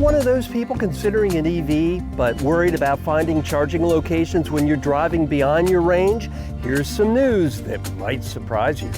one of those people considering an EV but worried about finding charging locations when you're driving beyond your range? Here's some news that might surprise you.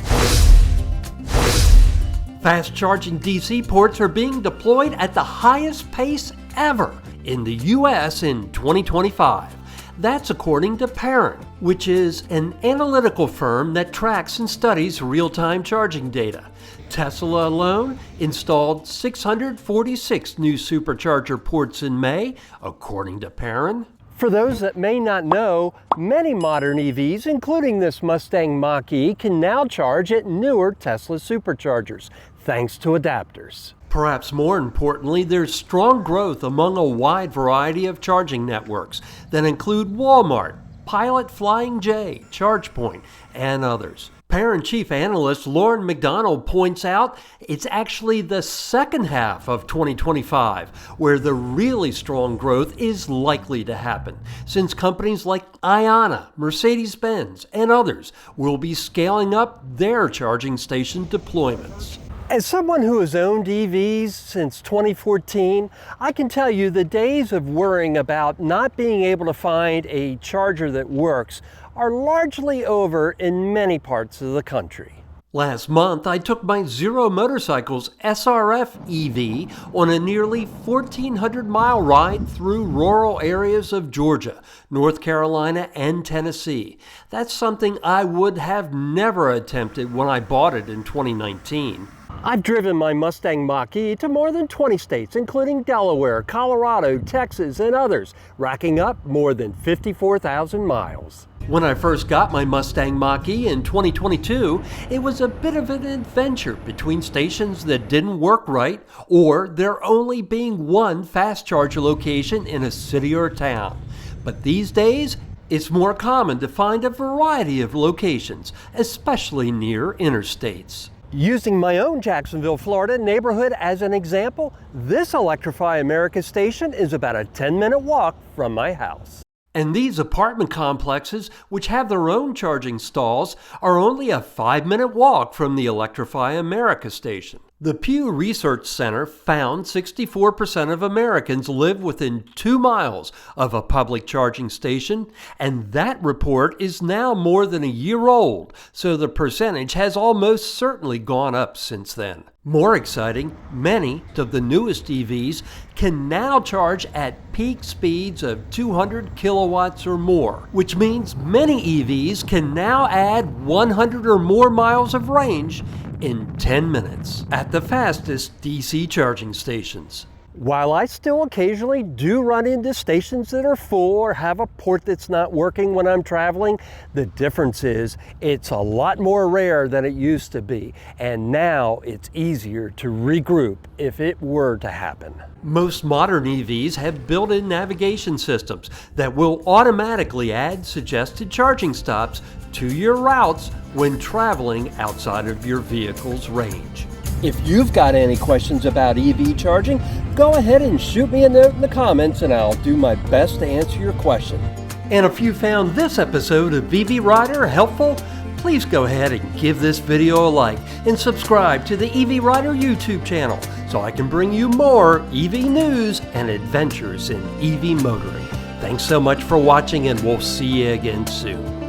Fast charging DC ports are being deployed at the highest pace ever in the US in 2025. That's according to Parent, which is an analytical firm that tracks and studies real-time charging data. Tesla alone installed 646 new supercharger ports in May, according to Parent. For those that may not know, many modern EVs, including this Mustang Mach-E, can now charge at newer Tesla superchargers, thanks to adapters. Perhaps more importantly, there's strong growth among a wide variety of charging networks that include Walmart, Pilot Flying J, ChargePoint, and others. Parent Chief Analyst Lauren McDonald points out it's actually the second half of 2025 where the really strong growth is likely to happen, since companies like IONNA, Mercedes-Benz, and others will be scaling up their charging station deployments. As someone who has owned EVs since 2014, I can tell you the days of worrying about not being able to find a charger that works are largely over in many parts of the country. Last month, I took my Zero Motorcycles SRF EV on a nearly 1,400-mile ride through rural areas of Georgia, North Carolina, and Tennessee. That's something I would have never attempted when I bought it in 2019. I've driven my Mustang Mach-E to more than 20 states, including Delaware, Colorado, Texas, and others, racking up more than 54,000 miles. When I first got my Mustang Mach-E in 2022, it was a bit of an adventure between stations that didn't work right, or there only being one fast charger location in a city or town. But these days, it's more common to find a variety of locations, especially near interstates. Using my own Jacksonville, Florida neighborhood as an example, this Electrify America station is about a 10-minute walk from my house. And these apartment complexes, which have their own charging stalls, are only a 5-minute walk from the Electrify America station. The Pew Research Center found 64% of Americans live within 2 miles of a public charging station, and that report is now more than a year old, so the percentage has almost certainly gone up since then. More exciting, many of the newest EVs can now charge at peak speeds of 200 kilowatts or more, which means many EVs can now add 100 or more miles of range in 10 minutes at the fastest DC charging stations. While I still occasionally do run into stations that are full or have a port that's not working when I'm traveling, the difference is it's a lot more rare than it used to be, and now it's easier to regroup if it were to happen. Most modern EVs have built-in navigation systems that will automatically add suggested charging stops to your routes when traveling outside of your vehicle's range. If you've got any questions about EV charging, go ahead and shoot me a note in the comments and I'll do my best to answer your question. And if you found this episode of EV Rider helpful, please go ahead and give this video a like and subscribe to the EV Rider YouTube channel so I can bring you more EV news and adventures in EV motoring. Thanks so much for watching, and we'll see you again soon.